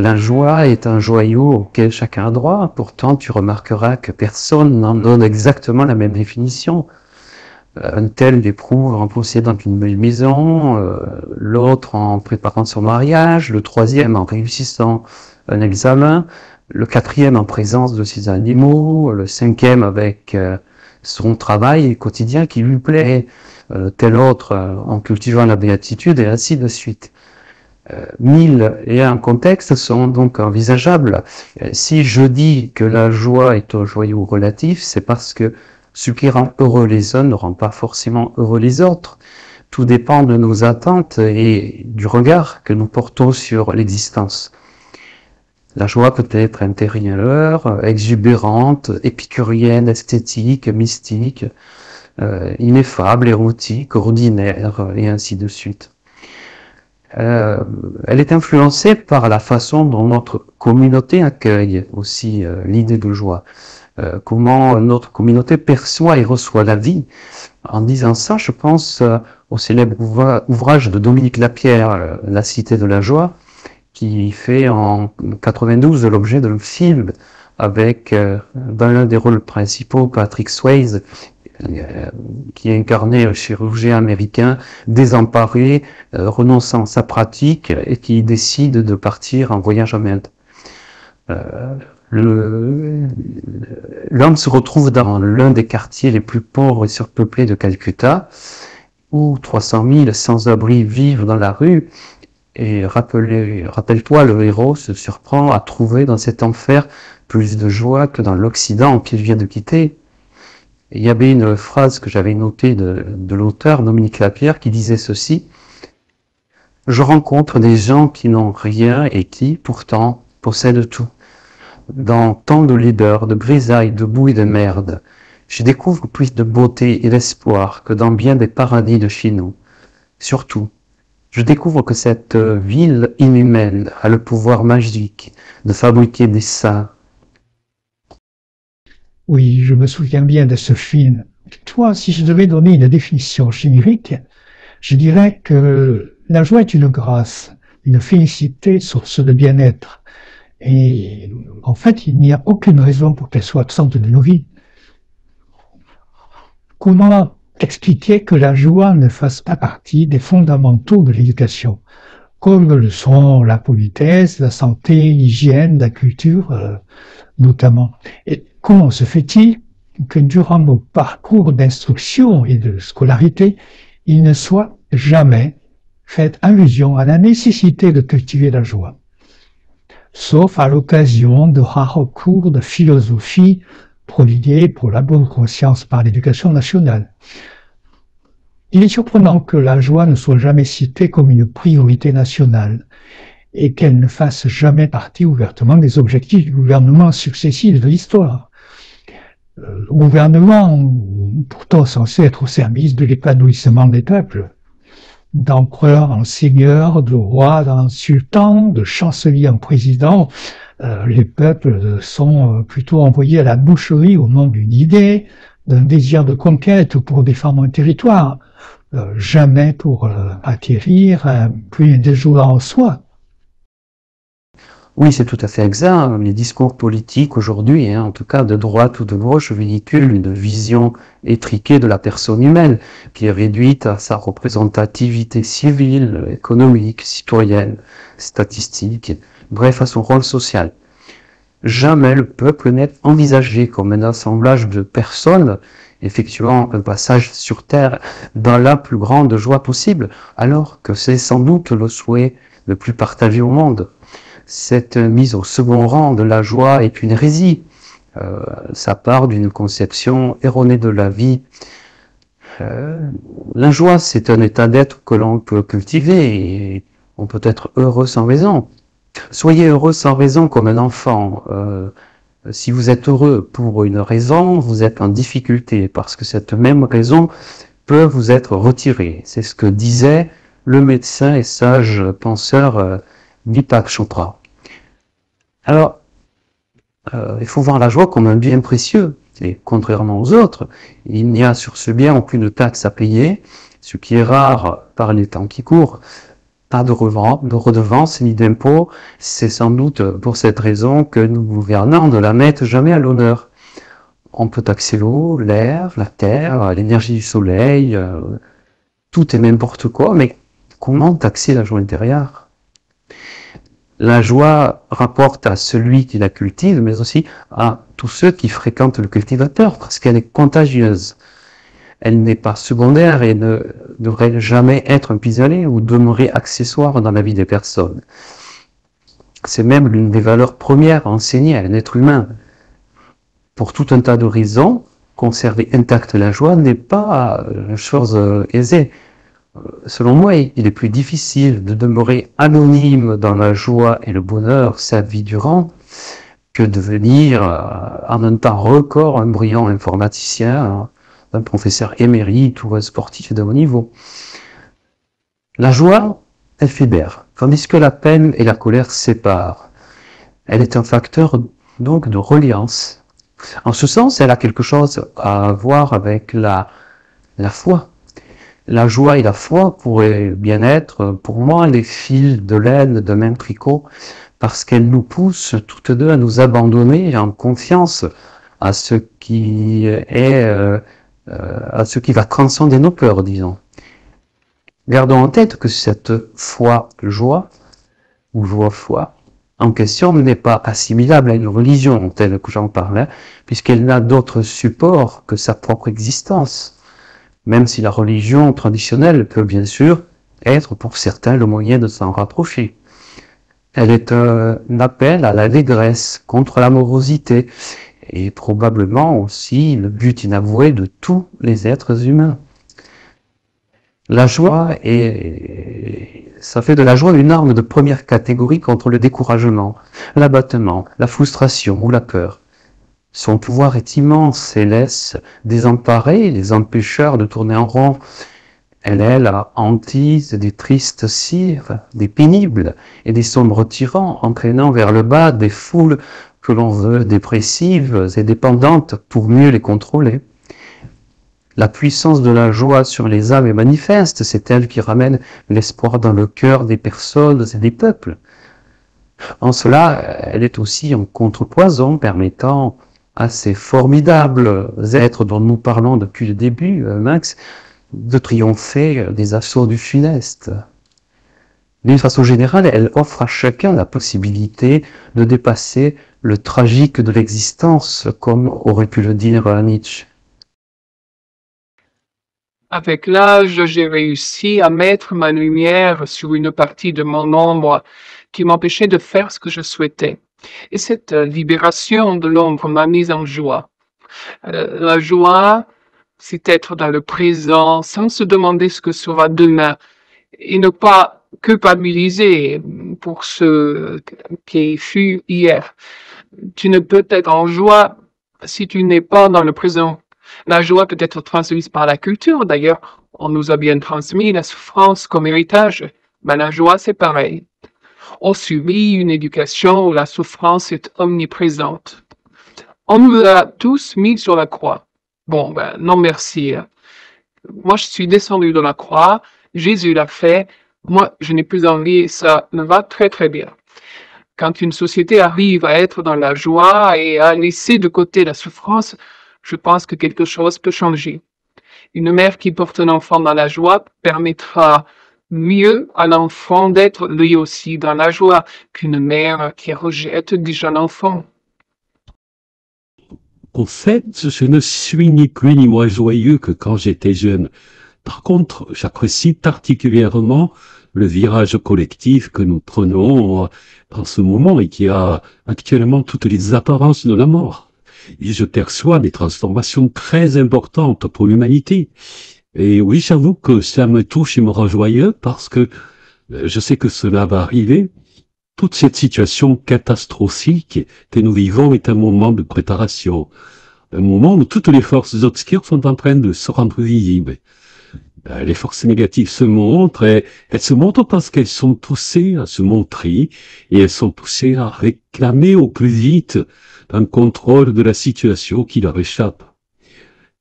la joie est un joyau auquel chacun a droit. Pourtant, tu remarqueras que personne n'en donne exactement la même définition. Un tel l'éprouve en possédant une belle maison, l'autre en préparant son mariage, le troisième en réussissant un examen, le quatrième en présence de ses animaux, le cinquième avec son travail quotidien qui lui plaît, tel autre en cultivant la béatitude, et ainsi de suite. 1001 contextes sont donc envisageables. Si je dis que la joie est un joyau relatif, c'est parce que ce qui rend heureux les uns ne rend pas forcément heureux les autres. Tout dépend de nos attentes et du regard que nous portons sur l'existence. La joie peut être intérieure, exubérante, épicurienne, esthétique, mystique, ineffable, érotique, ordinaire, et ainsi de suite. Elle est influencée par la façon dont notre communauté accueille aussi l'idée de joie. Comment notre communauté perçoit et reçoit la vie. En disant ça, je pense au célèbre ouvrage de Dominique Lapierre, La Cité de la Joie, qui fait en 92 l'objet d'un film avec, dans l'un des rôles principaux, Patrick Swayze, qui incarnait un chirurgien américain désemparé, renonçant à sa pratique et qui décide de partir en voyage en Inde. L'homme se retrouve dans l'un des quartiers les plus pauvres et surpeuplés de Calcutta, où 300 000 sans-abri vivent dans la rue, et rappelle-toi, le héros se surprend à trouver dans cet enfer plus de joie que dans l'Occident qu'il vient de quitter. Il y avait une phrase que j'avais notée de l'auteur, Dominique Lapierre, qui disait ceci: « Je rencontre des gens qui n'ont rien et qui, pourtant, possèdent tout. Dans tant de laideur, de grisaille, de boue et de merde, je découvre plus de beauté et d'espoir que dans bien des paradis de chez nous. Surtout, je découvre que cette ville inhumaine a le pouvoir magique de fabriquer des saints. » Oui, je me souviens bien de ce film. Toi, si je devais donner une définition générique, je dirais que la joie est une grâce, une félicité, source de bien-être. Et en fait, il n'y a aucune raison pour qu'elle soit absente de nos vies. Comment expliquer que la joie ne fasse pas partie des fondamentaux de l'éducation, comme le sont la politesse, la santé, l'hygiène, la culture, notamment. Et comment se fait-il que durant nos parcours d'instruction et de scolarité, il ne soit jamais fait allusion à la nécessité de cultiver la joie, sauf à l'occasion de rares cours de philosophie prodigués pour la bonne conscience par l'éducation nationale. Il est surprenant que la joie ne soit jamais citée comme une priorité nationale et qu'elle ne fasse jamais partie ouvertement des objectifs du gouvernement successif de l'histoire. Le gouvernement, pourtant censé être au service de l'épanouissement des peuples, d'empereur en seigneur, de roi en sultan, de chancelier en président, les peuples sont plutôt envoyés à la boucherie au nom d'une idée, d'un désir de conquête pour défendre un territoire, jamais pour acquérir un plus de joie en soi. Oui, c'est tout à fait exact. Les discours politiques aujourd'hui, en tout cas de droite ou de gauche, véhiculent une vision étriquée de la personne humaine, qui est réduite à sa représentativité civile, économique, citoyenne, statistique, bref, à son rôle social. Jamais le peuple n'est envisagé comme un assemblage de personnes effectuant un passage sur Terre dans la plus grande joie possible, alors que c'est sans doute le souhait le plus partagé au monde. Cette mise au second rang de la joie est une hérésie. Ça part d'une conception erronée de la vie. La joie, c'est un état d'être que l'on peut cultiver et on peut être heureux sans raison. Soyez heureux sans raison comme un enfant. Si vous êtes heureux pour une raison, vous êtes en difficulté parce que cette même raison peut vous être retirée. C'est ce que disait le médecin et sage penseur Deepak Chopra. Alors, il faut voir la joie comme un bien précieux. Et contrairement aux autres, il n'y a sur ce bien aucune taxe à payer, ce qui est rare par les temps qui courent. pas de redevance ni d'impôt. C'est sans doute pour cette raison que nos gouvernants ne la mettent jamais à l'honneur. On peut taxer l'eau, l'air, la terre, l'énergie du soleil, tout et n'importe quoi, mais comment taxer la joie intérieure? La joie rapporte à celui qui la cultive, mais aussi à tous ceux qui fréquentent le cultivateur, parce qu'elle est contagieuse. Elle n'est pas secondaire et ne devrait jamais être un pis-aller ou demeurer accessoire dans la vie des personnes. C'est même l'une des valeurs premières enseignées à un être humain. Pour tout un tas de raisons, conserver intacte la joie n'est pas une chose aisée. Selon moi, il est plus difficile de demeurer anonyme dans la joie et le bonheur sa vie durant que de devenir en un temps record un brillant informaticien, un professeur émérite ou un sportif de haut niveau. La joie, elle fédère, tandis que la peine et la colère séparent. Elle est un facteur donc de reliance. En ce sens, elle a quelque chose à voir avec la foi. La joie et la foi pourraient bien être, pour moi, les fils de laine de même tricot, parce qu'elles nous poussent toutes deux à nous abandonner en confiance à ce qui à ce qui va transcender nos peurs, disons. Gardons en tête que cette foi-joie, ou joie-foi, en question n'est pas assimilable à une religion telle que j'en parlais, puisqu'elle n'a d'autre support que sa propre existence. Même si la religion traditionnelle peut bien sûr être pour certains le moyen de s'en rapprocher. Elle est un appel à l'allégresse contre la morosité et probablement aussi le but inavoué de tous les êtres humains. La joie ça fait de la joie une arme de première catégorie contre le découragement, l'abattement, la frustration ou la peur. Son pouvoir est immense et laisse désemparés les empêcheurs de tourner en rond. Elle est la hantise des tristes cires, des pénibles et des sombres tyrans, entraînant vers le bas des foules que l'on veut dépressives et dépendantes pour mieux les contrôler. La puissance de la joie sur les âmes est manifeste, c'est elle qui ramène l'espoir dans le cœur des personnes et des peuples. En cela, elle est aussi un contrepoison permettant à ces formidables êtres dont nous parlons depuis le début, Max, de triompher des assauts du funeste. D'une façon générale, elle offre à chacun la possibilité de dépasser le tragique de l'existence, comme aurait pu le dire Nietzsche. Avec l'âge, j'ai réussi à mettre ma lumière sur une partie de mon ombre qui m'empêchait de faire ce que je souhaitais. Et cette libération de l'ombre m'a mise en joie. La joie, c'est être dans le présent sans se demander ce que sera demain et ne pas culpabiliser pour ce qui fut hier. Tu ne peux être en joie si tu n'es pas dans le présent. La joie peut être transmise par la culture. D'ailleurs, on nous a bien transmis la souffrance comme héritage. Mais la joie, c'est pareil. On subit une éducation où la souffrance est omniprésente. On nous a tous mis sur la croix. Bon, non merci. Moi, je suis descendu de la croix. Jésus l'a fait. Moi, je n'ai plus envie et ça me va très très bien. Quand une société arrive à être dans la joie et à laisser de côté la souffrance, je pense que quelque chose peut changer. Une mère qui porte un enfant dans la joie permettra mieux à l'enfant d'être lui aussi dans la joie qu'une mère qui rejette du jeune enfant. En fait, je ne suis ni plus ni moins joyeux que quand j'étais jeune. Par contre, j'apprécie particulièrement le virage collectif que nous prenons en ce moment et qui a actuellement toutes les apparences de la mort. Et je perçois des transformations très importantes pour l'humanité. Et oui, j'avoue que ça me touche et me rend joyeux parce que je sais que cela va arriver. Toute cette situation catastrophique que nous vivons est un moment de préparation. Un moment où toutes les forces obscures sont en train de se rendre visibles. Les forces négatives se montrent et elles se montrent parce qu'elles sont poussées à se montrer et elles sont poussées à réclamer au plus vite un contrôle de la situation qui leur échappe.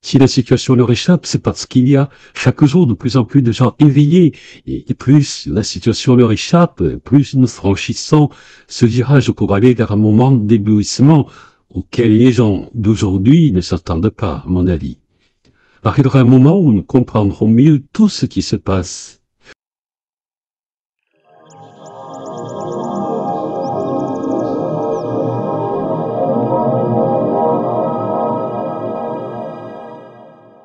Si la situation leur échappe, c'est parce qu'il y a chaque jour de plus en plus de gens éveillés. Et plus la situation leur échappe, plus nous franchissons ce virage pour aller vers un moment d'éblouissement auquel les gens d'aujourd'hui ne s'attendent pas, à mon avis. Arrivera un moment où nous comprendrons mieux tout ce qui se passe.